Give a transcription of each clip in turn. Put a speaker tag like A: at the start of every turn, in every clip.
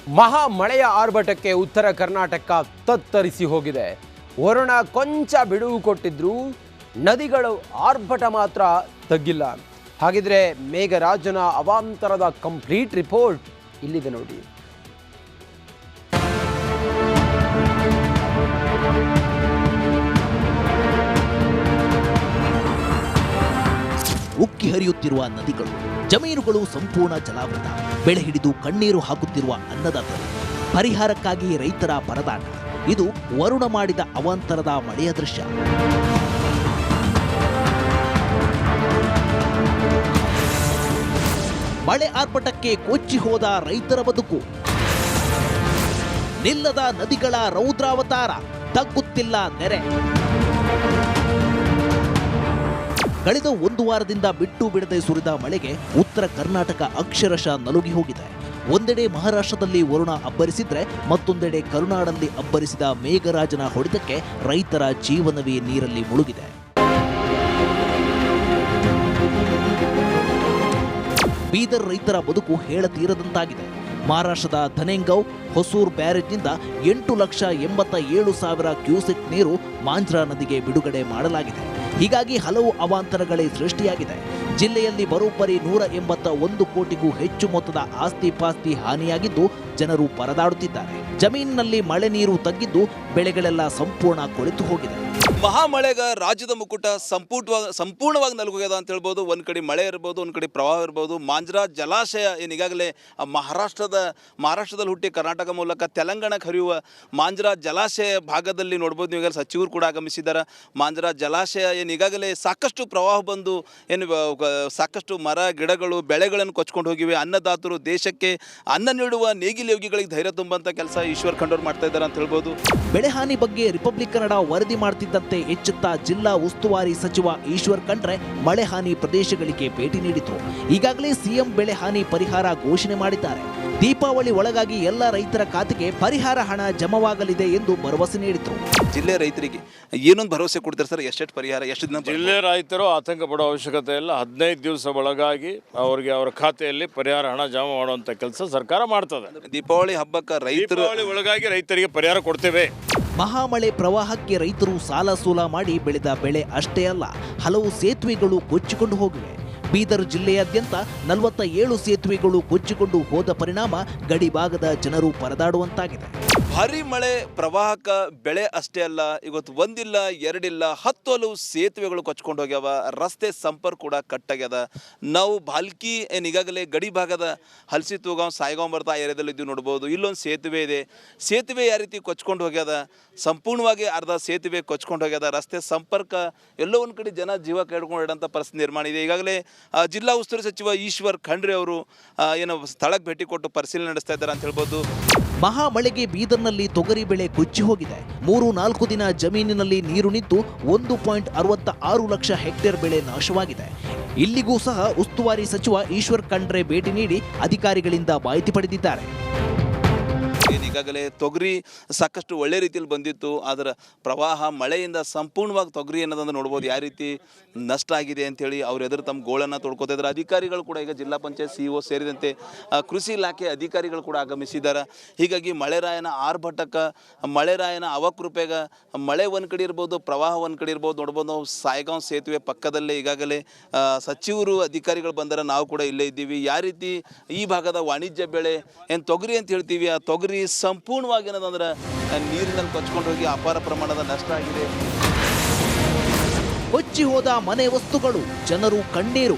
A: ಮಹಾ ಮಳೆಯ ಆರ್ಭಟಕ್ಕೆ ಉತ್ತರ ಕರ್ನಾಟಕ ತತ್ತರಿಸಿ ಹೋಗಿದೆ. ವರುಣ ಕೊಂಚ ಬಿಡುವು ಕೊಟ್ಟಿದ್ರು ನದಿಗಳು ಆರ್ಭಟ ಮಾತ್ರ ತಗ್ಗಿಲ್ಲ. ಹಾಗಿದ್ರೆ ಮೇಘರಾಜನ ಅವಾಂತರದ ಕಂಪ್ಲೀಟ್ ರಿಪೋರ್ಟ್ ಇಲ್ಲಿದೆ ನೋಡಿ.
B: ಉಕ್ಕಿ ಹರಿಯುತ್ತಿರುವ ನದಿಗಳು, ಜಮೀನುಗಳು ಸಂಪೂರ್ಣ ಜಲಾವೃತ, ಬೆಳೆ ಹಿಡಿದು ಕಣ್ಣೀರು ಹಾಕುತ್ತಿರುವ ಅನ್ನದಾತರು, ಪರಿಹಾರಕ್ಕಾಗಿ ರೈತರ ಪರದಾಟ. ಇದು ವರುಣ ಮಾಡಿದ ಅವಾಂತರದ ಮಳೆಯ ದೃಶ್ಯ. ಮಳೆ ಆರ್ಭಟಕ್ಕೆ ಕೊಚ್ಚಿ ಹೋದ ರೈತರ ಬದುಕು, ನಿಲ್ಲದ ನದಿಗಳ ರೌದ್ರಾವತಾರ, ತಗ್ಗುತ್ತಿಲ್ಲ ನೆರೆ. ಕಳೆದ ಒಂದು ವಾರದಿಂದ ಬಿಟ್ಟು ಬಿಡದೆ ಸುರಿದ ಮಳೆಗೆ ಉತ್ತರ ಕರ್ನಾಟಕ ಅಕ್ಷರಶಃ ನಲುಗಿ ಹೋಗಿದೆ. ಒಂದೆಡೆ ಮಹಾರಾಷ್ಟ್ರದಲ್ಲಿ ವರುಣ ಅಬ್ಬರಿಸಿದ್ರೆ ಮತ್ತೊಂದೆಡೆ ಕರುನಾಡಲ್ಲಿ ಅಬ್ಬರಿಸಿದ ಮೇಘರಾಜನ ಹೊಡೆತಕ್ಕೆ ರೈತರ ಜೀವನವೇ ನೀರಲ್ಲಿ ಮುಳುಗಿದೆ. ಬೀದರ್ ರೈತರ ಬದುಕು ಹೇಳತೀರದಂತಾಗಿದೆ. ಮಹಾರಾಷ್ಟ್ರದ ಧನೆಂಗೌ ಹೊಸೂರ್ ಬ್ಯಾರೇಜ್ನಿಂದ 8,87,000 ಕ್ಯೂಸೆಕ್ ನೀರು ಮಾಂಜ್ರಾ ನದಿಗೆ ಬಿಡುಗಡೆ ಮಾಡಲಾಗಿದೆ. ಹೀಗಾಗಿ ಹಲವು ಅವಾಂತರಗಳೇ ಸೃಷ್ಟಿಯಾಗಿದೆ. ಜಿಲ್ಲೆಯಲ್ಲಿ ಬರೋಬ್ಬರಿ 181 ಕೋಟಿಗೂ ಹೆಚ್ಚು ಮೊತ್ತದ ಆಸ್ತಿ ಪಾಸ್ತಿ ಹಾನಿಯಾಗಿದ್ದು ಜನರು ಪರದಾಡುತ್ತಿದ್ದಾರೆ. ಜಮೀನಿನಲ್ಲಿ ಮಳೆ ನೀರು ತಗ್ಗಿದ್ದು ಬೆಳೆಗಳೆಲ್ಲ ಸಂಪೂರ್ಣ ಕೊಳೆತು ಹೋಗಿದೆ.
C: ಮಹಾಮಳೆಗ ರಾಜ್ಯದ ಮುಕುಟ ಸಂಪೂರ್ಣವಾಗಿ ನಲುಗೋಗ್ಯದ ಅಂತ ಹೇಳ್ಬೋದು. ಒಂದು ಕಡೆ ಮಳೆ ಇರ್ಬೋದು, ಒಂದು ಕಡೆ ಪ್ರವಾಹ ಇರ್ಬೋದು. ಮಾಂಜ್ರಾ ಜಲಾಶಯ ಏನು ಈಗಾಗಲೇ ಮಹಾರಾಷ್ಟ್ರದಲ್ಲಿ ಹುಟ್ಟಿ ಕರ್ನಾಟಕ ಮೂಲಕ ತೆಲಂಗಾಣಕ್ಕೆ ಹರಿಯುವ ಮಾಂಜ್ರಾ ಜಲಾಶಯ ಭಾಗದಲ್ಲಿ ನೋಡ್ಬೋದು. ನೀವು ಈಗಾಗಲೇ ಸಚಿವರು ಕೂಡ ಆಗಮಿಸಿದ್ದಾರೆ. ಮಾಂಜ್ರಾ ಜಲಾಶಯ ಏನು ಈಗಾಗಲೇ ಸಾಕಷ್ಟು ಪ್ರವಾಹ ಬಂದು ಏನು ಸಾಕಷ್ಟು ಮರ ಗಿಡಗಳು ಬೆಳೆಗಳನ್ನು ಕೊಚ್ಕೊಂಡು ಹೋಗಿವೆ. ಅನ್ನದಾತರು ದೇಶಕ್ಕೆ ಅನ್ನ ನೀಡುವ ನೇಗಿಲ ಯೋಗಿಗಳಿಗೆ ಧೈರ್ಯ ತುಂಬಂಥ ಕೆಲಸ ಈಶ್ವರ್ ಖಂಡೋರ್ ಮಾಡ್ತಾ ಇದ್ದಾರೆ ಅಂತ ಹೇಳ್ಬೋದು.
B: ಬೆಳೆ ಹಾನಿ ಬಗ್ಗೆ ರಿಪಬ್ಲಿಕ್ ಕನ್ನಡ ವರದಿ ಮಾಡ್ತಿದ್ದಂತೆ ಎಚ್ಚೆತ್ತ ಜಿಲ್ಲಾ ಉಸ್ತುವಾರಿ ಸಚಿವ ಈಶ್ವರ್ ಖಂಡ್ರೆ ಮಳೆ ಹಾನಿ ಪ್ರದೇಶಗಳಿಗೆ ಭೇಟಿ ನೀಡಿದ್ರು. ಈಗಾಗಲೇ ಸಿಎಂ ಬೆಳೆ ಹಾನಿ ಪರಿಹಾರ ಘೋಷಣೆ ಮಾಡಿದ್ದಾರೆ. ದೀಪಾವಳಿ ಒಳಗಾಗಿ ಎಲ್ಲ ರೈತರ ಖಾತೆಗೆ ಪರಿಹಾರ ಹಣ ಜಮವಾಗಲಿದೆ ಎಂದು ಭರವಸೆ ನೀಡಿದ್ರು.
C: ಜಿಲ್ಲೆ ರೈತರಿಗೆ ಏನೊಂದು ಭರವಸೆ ಕೊಡ್ತಾರೆ ಸರ್? ಎಷ್ಟು ಪರಿಹಾರ, ಎಷ್ಟು ದಿನ?
D: ಜಿಲ್ಲೆ ರೈತರು ಆತಂಕ ಪಡೋ ಅವಶ್ಯಕತೆ ಇಲ್ಲ. 15 ದಿವಸ ಒಳಗಾಗಿ ಅವರಿಗೆ ಅವರ ಖಾತೆಯಲ್ಲಿ ಪರಿಹಾರ ಹಣ ಜಮಾ ಮಾಡುವಂತ ಕೆಲಸ ಸರ್ಕಾರ ಮಾಡ್ತದೆ.
C: ದೀಪಾವಳಿ ಹಬ್ಬಕ್ಕೆ
D: ದೀಪಾವಳಿ ಒಳಗಾಗಿ ರೈತರಿಗೆ ಪರಿಹಾರ ಕೊಡ್ತೇವೆ.
B: ಮಹಾಮಳೆ ಪ್ರವಾಹಕ್ಕೆ ರೈತರು ಸಾಲ ಸೂಲ ಮಾಡಿ ಬೆಳೆದ ಬೆಳೆ ಅಷ್ಟೇ ಅಲ್ಲ, ಹಲವು ಸೇತುವೆಗಳು ಕೊಚ್ಚಿಕೊಂಡು ಹೋಗಿವೆ. ಬೀದರ್ ಜಿಲ್ಲೆಯಾದ್ಯಂತ 47 ಸೇತುವೆಗಳು ಕೊಚ್ಚಿಕೊಂಡು ಹೋದ ಪರಿಣಾಮ ಗಡಿ ಭಾಗದ ಜನರು ಪರದಾಡುವಂತಾಗಿದೆ.
C: ಭಾರಿ ಮಳೆ ಪ್ರವಾಹಕ್ಕೆ ಬೆಳೆ ಅಷ್ಟೇ ಅಲ್ಲ, ಇವತ್ತು ಒಂದಿಲ್ಲ ಎರಡಿಲ್ಲ 10 ಹಲವು ಸೇತುವೆಗಳು ಕೊಚ್ಕೊಂಡು ಹೋಗ್ಯಾವ. ರಸ್ತೆ ಸಂಪರ್ಕ ಕೂಡ ಕಟ್ಟಾಗ್ಯದ. ನಾವು ಭಾಲ್ಕಿ ಏನು ಈಗಾಗಲೇ ಗಡಿ ಭಾಗದ ಹಲಸಿ ತೂಗಾಂವ್ ಸಾಯಿಗಾಂವ್ ಬರ್ತಾ ಏರಿಯಾದಲ್ಲಿ ಇದ್ದೀವಿ ನೋಡ್ಬೋದು. ಇಲ್ಲೊಂದು ಸೇತುವೆ ಇದೆ. ಸೇತುವೆ ಯಾವ ರೀತಿ ಕೊಚ್ಕೊಂಡು ಹೋಗ್ಯದ, ಸಂಪೂರ್ಣವಾಗಿ ಅರ್ಧ ಸೇತುವೆ ಕೊಚ್ಕೊಂಡು ಹೋಗ್ಯದ. ರಸ್ತೆ ಸಂಪರ್ಕ ಎಲ್ಲೋ ಒಂದು ಕಡೆ ಜನ ಜೀವ ಕಳ್ಕೊಂಡು ಇಡೋಂಥ ಪರಿಸ್ಥಿತಿ ನಿರ್ಮಾಣ ಇದೆ. ಈಗಾಗಲೇ ಜಿಲ್ಲಾ ಉಸ್ತುವಾರಿ ಸಚಿವ ಈಶ್ವರ್ ಖಂಡ್ರೆ ಅವರು ಏನು ಸ್ಥಳಕ್ಕೆ ಭೇಟಿ ಕೊಟ್ಟು ಪರಿಶೀಲನೆ ನಡೆಸ್ತಾ ಇದ್ದಾರೆ ಅಂತ ಹೇಳ್ಬೋದು.
B: ಮಹಾಮಳೆಗೆ ಬೀದರ್ನಲ್ಲಿ ತೊಗರಿ ಬೆಳೆ ಕೊಚ್ಚಿ ಹೋಗಿದೆ. 3-4 ದಿನ ಜಮೀನಿನಲ್ಲಿ ನೀರು ನಿಂತು 1.66 ಲಕ್ಷ ಹೆಕ್ಟೇರ್ ಬೆಳೆ ನಾಶವಾಗಿದೆ. ಇಲ್ಲಿಗೂ ಸಹ ಉಸ್ತುವಾರಿ ಸಚಿವ ಈಶ್ವರ್ ಖಂಡ್ರೆ ಭೇಟಿ ನೀಡಿ ಅಧಿಕಾರಿಗಳಿಂದ ಮಾಹಿತಿ ಪಡೆದಿದ್ದಾರೆ.
C: ಈಗಾಗಲೇ ತೊಗರಿ ಸಾಕಷ್ಟು ಒಳ್ಳೆ ರೀತಿಯಲ್ಲಿ ಬಂದಿತ್ತು. ಅದರ ಪ್ರವಾಹ ಮಳೆಯಿಂದ ಸಂಪೂರ್ಣವಾಗಿ ತೊಗರಿ ಅನ್ನೋದನ್ನು ನೋಡ್ಬೋದು ಯಾವ ರೀತಿ ನಷ್ಟ ಆಗಿದೆ ಅಂಥೇಳಿ ಅವ್ರ ಎದುರು ತಮ್ಮ ಗೋಳನ್ನು ತೊಡ್ಕೋತಾ ಇದ್ದಾರೆ. ಅಧಿಕಾರಿಗಳು ಕೂಡ ಈಗ ಜಿಲ್ಲಾ ಪಂಚಾಯತ್ CEO ಸೇರಿದಂತೆ ಕೃಷಿ ಇಲಾಖೆ ಅಧಿಕಾರಿಗಳು ಕೂಡ ಆಗಮಿಸಿದ್ದಾರೆ. ಹೀಗಾಗಿ ಮಳೆರಾಯನ ಆರ್ಭಟಕ್ಕೆ, ಮಳೆರಾಯನ ಅವಕೃಪೆಗೆ ಮಳೆ ಒಂದು ಕಡೆ ಇರ್ಬೋದು, ಪ್ರವಾಹ ಒಂದು ಕಡೆ ಇರ್ಬೋದು. ನೋಡ್ಬೋದು ನಾವು ಸಾಯಿಗಾಂವ್ ಸೇತುವೆ ಪಕ್ಕದಲ್ಲೇ ಈಗಾಗಲೇ ಸಚಿವರು ಅಧಿಕಾರಿಗಳು ಬಂದರೆ ನಾವು ಕೂಡ ಇಲ್ಲೇ ಇದ್ದೀವಿ. ಯಾವ ರೀತಿ ಈ ಭಾಗದ ವಾಣಿಜ್ಯ ಬೆಳೆ ಏನು ತೊಗರಿ ಅಂತ ಹೇಳ್ತೀವಿ, ಆ ತೊಗರಿ ಸಂಪೂರ್ಣವಾಗಿ ಏನದಂದ್ರೆ ನೀರಿನಲ್ಲಿ ಕೊಚ್ಕೊಂಡು ಹೋಗಿ ಅಪಾರ ಪ್ರಮಾಣದ ನಷ್ಟ ಆಗಿದೆ.
B: ಕೊಚ್ಚಿ ಹೋದ ಮನೆ ವಸ್ತುಗಳು, ಜನರು ಕಣ್ಣೀರು.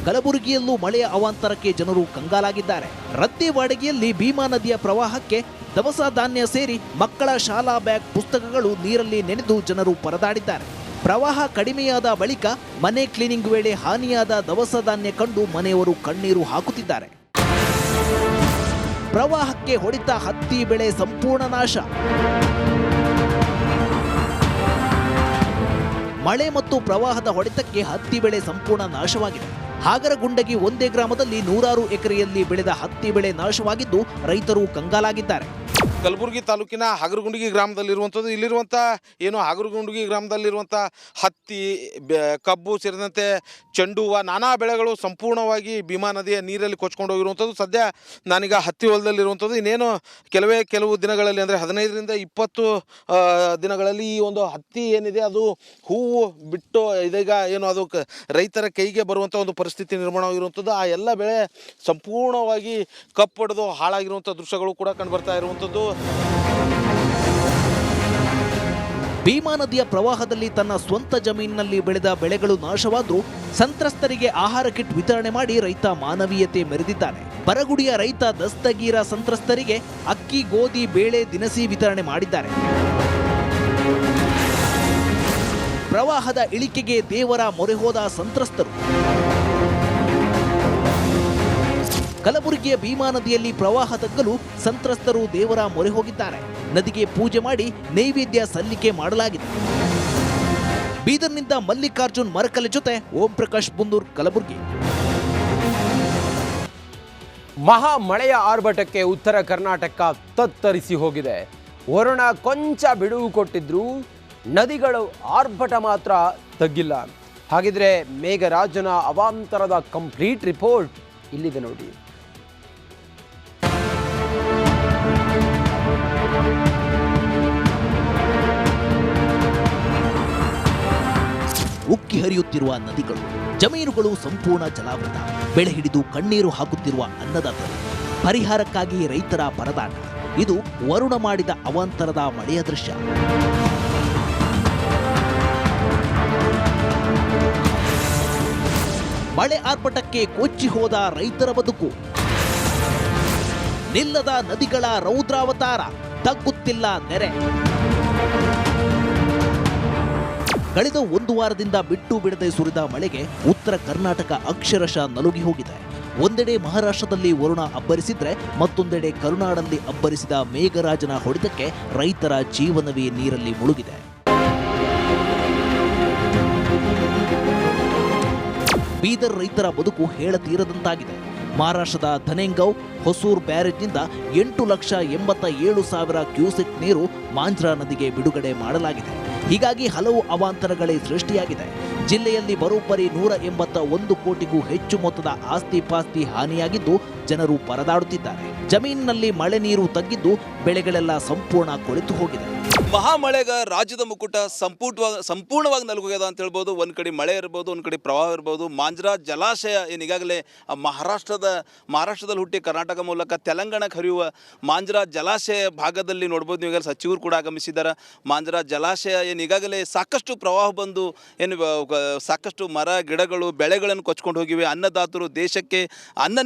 B: ಕಲಬುರಗಿಯಲ್ಲೂ ಮಳೆಯ ಅವಾಂತರಕ್ಕೆ ಜನರು ಕಂಗಾಲಾಗಿದ್ದಾರೆ. ರತ್ತೇವಾಡಿಗೆಯಲ್ಲಿ ಭೀಮಾ ನದಿಯ ಪ್ರವಾಹಕ್ಕೆ ದವಸ ಧಾನ್ಯ ಸೇರಿ ಮಕ್ಕಳ ಶಾಲಾ ಬ್ಯಾಗ್ ಪುಸ್ತಕಗಳು ನೀರಲ್ಲಿ ನೆನೆದು ಜನರು ಪರದಾಡಿದ್ದಾರೆ. ಪ್ರವಾಹ ಕಡಿಮೆಯಾದ ಬಳಿಕ ಮನೆ ಕ್ಲೀನಿಂಗ್ ವೇಳೆ ಹಾನಿಯಾದ ದವಸ ಧಾನ್ಯ ಕಂಡು ಮನೆಯವರು ಕಣ್ಣೀರು ಹಾಕುತ್ತಿದ್ದಾರೆ. ಪ್ರವಾಹಕ್ಕೆ ಹೊಡೆತ ಹತ್ತಿ ಬೆಳೆ ಸಂಪೂರ್ಣ ನಾಶ. ಮಳೆ ಮತ್ತು ಪ್ರವಾಹದ ಹೊಡೆತಕ್ಕೆ ಹತ್ತಿ ಬೆಳೆ ಸಂಪೂರ್ಣ ನಾಶವಾಗಿದೆ. ಹಾಗರಗುಂಡಗಿ ಒಂದೇ ಗ್ರಾಮದಲ್ಲಿ 100 ಎಕರೆಯಲ್ಲಿ ಬೆಳೆದ ಹತ್ತಿ ಬೆಳೆ ನಾಶವಾಗಿದ್ದು ರೈತರು ಕಂಗಾಲಾಗಿದ್ದಾರೆ.
E: ಕಲಬುರಗಿ ತಾಲೂಕಿನ ಹಗರಗುಂಡಗಿ ಗ್ರಾಮದಲ್ಲಿರುವಂಥದ್ದು. ಇಲ್ಲಿರುವಂಥ ಏನು ಹಗರಗುಂಡಗಿ ಗ್ರಾಮದಲ್ಲಿರುವಂಥ ಹತ್ತಿ, ಕಬ್ಬು ಸೇರಿದಂತೆ ಚೆಂಡು ಹೂವು, ನಾನಾ ಬೆಳೆಗಳು ಸಂಪೂರ್ಣವಾಗಿ ಭೀಮಾ ನದಿಯ ನೀರಲ್ಲಿ ಕೊಚ್ಕೊಂಡು ಹೋಗಿರುವಂಥದ್ದು. ಸದ್ಯ ನಾನೀಗ ಹತ್ತಿ ಹೊಲದಲ್ಲಿರುವಂಥದ್ದು. ಇನ್ನೇನು ಕೆಲವು ದಿನಗಳಲ್ಲಿ ಅಂದರೆ 15ರಿಂದ 20 ದಿನಗಳಲ್ಲಿ ಈ ಒಂದು ಹತ್ತಿ ಏನಿದೆ ಅದು ಹೂವು ಬಿಟ್ಟು ಇದೀಗ ಏನು ಅದು ರೈತರ ಕೈಗೆ ಬರುವಂಥ ಒಂದು ಪರಿಸ್ಥಿತಿ ನಿರ್ಮಾಣವಾಗಿರುವಂಥದ್ದು. ಆ ಎಲ್ಲ ಬೆಳೆ ಸಂಪೂರ್ಣವಾಗಿ ಕಪ್ಪೊಡೆದು ಹಾಳಾಗಿರುವಂಥ ದೃಶ್ಯಗಳು ಕೂಡ ಕಂಡುಬರ್ತಾ ಇರುವಂಥದ್ದು.
B: ಭೀಮಾ ನದಿಯ ಪ್ರವಾಹದಲ್ಲಿ ತನ್ನ ಸ್ವಂತ ಜಮೀನಿನಲ್ಲಿ ಬೆಳೆದ ಬೆಳೆಗಳು ನಾಶವಾದರೂ ಸಂತ್ರಸ್ತರಿಗೆ ಆಹಾರ ಕಿಟ್ ವಿತರಣೆ ಮಾಡಿ ರೈತ ಮಾನವೀಯತೆ ಮೆರೆದಿದ್ದಾನೆ. ಬರಗುಡಿಯ ರೈತ ದಸ್ತಗೀರ ಸಂತ್ರಸ್ತರಿಗೆ ಅಕ್ಕಿ, ಗೋಧಿ, ಬೇಳೆ, ದಿನಸಿ ವಿತರಣೆ ಮಾಡಿದ್ದಾರೆ. ಪ್ರವಾಹದ ಇಳಿಕೆಗೆ ದೇವರ ಮೊರೆ ಹೋದ ಸಂತ್ರಸ್ತರು. ಕಲಬುರಗಿಯ ಭೀಮಾ ನದಿಯಲ್ಲಿ ಪ್ರವಾಹ ತಗ್ಗಲು ಸಂತ್ರಸ್ತರು ದೇವರ ಮೊರೆ ಹೋಗಿದ್ದಾರೆ. ನದಿಗೆ ಪೂಜೆ ಮಾಡಿ ನೈವೇದ್ಯ ಸಲ್ಲಿಕೆ ಮಾಡಲಾಗಿದೆ. ಬೀದರ್ನಿಂದ ಮಲ್ಲಿಕಾರ್ಜುನ್ ಮರಕಲೆ ಜೊತೆ ಓಂ ಪ್ರಕಾಶ್ ಬುಂದೂರ್, ಕಲಬುರಗಿ.
A: ಮಹಾ ಮಳೆಯ ಆರ್ಭಟಕ್ಕೆ ಉತ್ತರ ಕರ್ನಾಟಕ ತತ್ತರಿಸಿ ಹೋಗಿದೆ. ವರುಣ ಕೊಂಚ ಬಿಡುವು ಕೊಟ್ಟಿದ್ರು ನದಿಗಳು ಆರ್ಭಟ ಮಾತ್ರ ತಗ್ಗಿಲ್ಲ. ಹಾಗಿದ್ರೆ ಮೇಘರಾಜನ ಅವಾಂತರದ ಕಂಪ್ಲೀಟ್ ರಿಪೋರ್ಟ್ ಇಲ್ಲಿದೆ ನೋಡಿ.
B: ಉಕ್ಕಿ ಹರಿಯುತ್ತಿರುವ ನದಿಗಳು, ಜಮೀನುಗಳು ಸಂಪೂರ್ಣ ಜಲಾವೃತ. ಬೆಳೆ ಹಿಡಿದು ಕಣ್ಣೀರು ಹಾಕುತ್ತಿರುವ ಅನ್ನದಾತರು, ಪರಿಹಾರಕ್ಕಾಗಿ ರೈತರ ಪರದಾಟ. ಇದು ವರುಣ ಮಾಡಿದ ಅವಾಂತರದ ಮಳೆಯ ದೃಶ್ಯ. ಮಳೆ ಆರ್ಭಟಕ್ಕೆ ಕೊಚ್ಚಿ ಹೋದ ರೈತರ ಬದುಕು. ನಿಲ್ಲದ ನದಿಗಳ ರೌದ್ರಾವತಾರ, ತಗ್ಗುತ್ತಿಲ್ಲ ನೆರೆ. ಕಳೆದ ಒಂದು ವಾರದಿಂದ ಬಿಟ್ಟು ಬಿಡದೆ ಸುರಿದ ಮಳೆಗೆ ಉತ್ತರ ಕರ್ನಾಟಕ ಅಕ್ಷರಶಃ ನಲುಗಿ ಹೋಗಿದೆ. ಒಂದೆಡೆ ಮಹಾರಾಷ್ಟ್ರದಲ್ಲಿ ವರುಣ ಅಬ್ಬರಿಸಿದ್ರೆ ಮತ್ತೊಂದೆಡೆ ಕರುನಾಡಲ್ಲಿ ಅಬ್ಬರಿಸಿದ ಮೇಘರಾಜನ ಹೊಡೆತಕ್ಕೆ ರೈತರ ಜೀವನವೇ ನೀರಲ್ಲಿ ಮುಳುಗಿದೆ. ಬೀದರ್ ರೈತರ ಬದುಕು ಹೇಳತೀರದಂತಾಗಿದೆ. ಮಹಾರಾಷ್ಟ್ರದ ಧನೆಂಗೌ ಹೊಸೂರ್ ಬ್ಯಾರೇಜ್ನಿಂದ 8,87,000 ಕ್ಯೂಸೆಕ್ ನೀರು ಮಾಂಜ್ರಾ ನದಿಗೆ ಬಿಡುಗಡೆ ಮಾಡಲಾಗಿದೆ. ಹೀಗಾಗಿ ಹಲವು ಅವಾಂತರಗಳೇ ಸೃಷ್ಟಿಯಾಗಿದೆ. ಜಿಲ್ಲೆಯಲ್ಲಿ ಬರೋಬ್ಬರಿ 181 ಕೋಟಿಗೂ ಹೆಚ್ಚು ಮೊತ್ತದ ಆಸ್ತಿ ಪಾಸ್ತಿ ಹಾನಿಯಾಗಿದ್ದು ಜನರು ಪರದಾಡುತ್ತಿದ್ದಾರೆ. ಜಮೀನಿನಲ್ಲಿ ಮಳೆ ನೀರು ತಗ್ಗಿದ್ದು ಬೆಳೆಗಳೆಲ್ಲ ಸಂಪೂರ್ಣ ಕೊಳೆತು ಹೋಗಿದೆ.
C: ಮಹಾಮಳೆಗ ರಾಜ್ಯದ ಮುಕ್ಕುಟ ಸಂಪೂರ್ಣವಾಗಿ ನಲುಗೋಗ್ಯದ ಅಂತ ಹೇಳ್ಬೋದು. ಒಂದು ಕಡೆ ಮಳೆ ಇರ್ಬೋದು, ಒಂದು ಕಡೆ ಪ್ರವಾಹ ಇರ್ಬೋದು. ಮಾಂಜ್ರಾ ಜಲಾಶಯ ಏನು ಈಗಾಗಲೇ ಮಹಾರಾಷ್ಟ್ರದಲ್ಲಿ ಹುಟ್ಟಿ ಕರ್ನಾಟಕ ಮೂಲಕ ತೆಲಂಗಾಣಕ್ಕೆ ಹರಿಯುವ ಮಾಂಜ್ರಾ ಜಲಾಶಯ ಭಾಗದಲ್ಲಿ ನೋಡ್ಬೋದು. ನೀವು ಸಚಿವರು ಕೂಡ ಆಗಮಿಸಿದ್ದಾರೆ. ಮಾಂಜ್ರಾ ಜಲಾಶಯ ಏನು ಈಗಾಗಲೇ ಸಾಕಷ್ಟು ಪ್ರವಾಹ ಬಂದು ಏನು ಸಾಕಷ್ಟು ಮರ ಗಿಡಗಳು ಬೆಳೆಗಳನ್ನು ಕೊಚ್ಕೊಂಡು ಹೋಗಿವೆ. ಅನ್ನದಾತರು ದೇಶಕ್ಕೆ ಅನ್ನ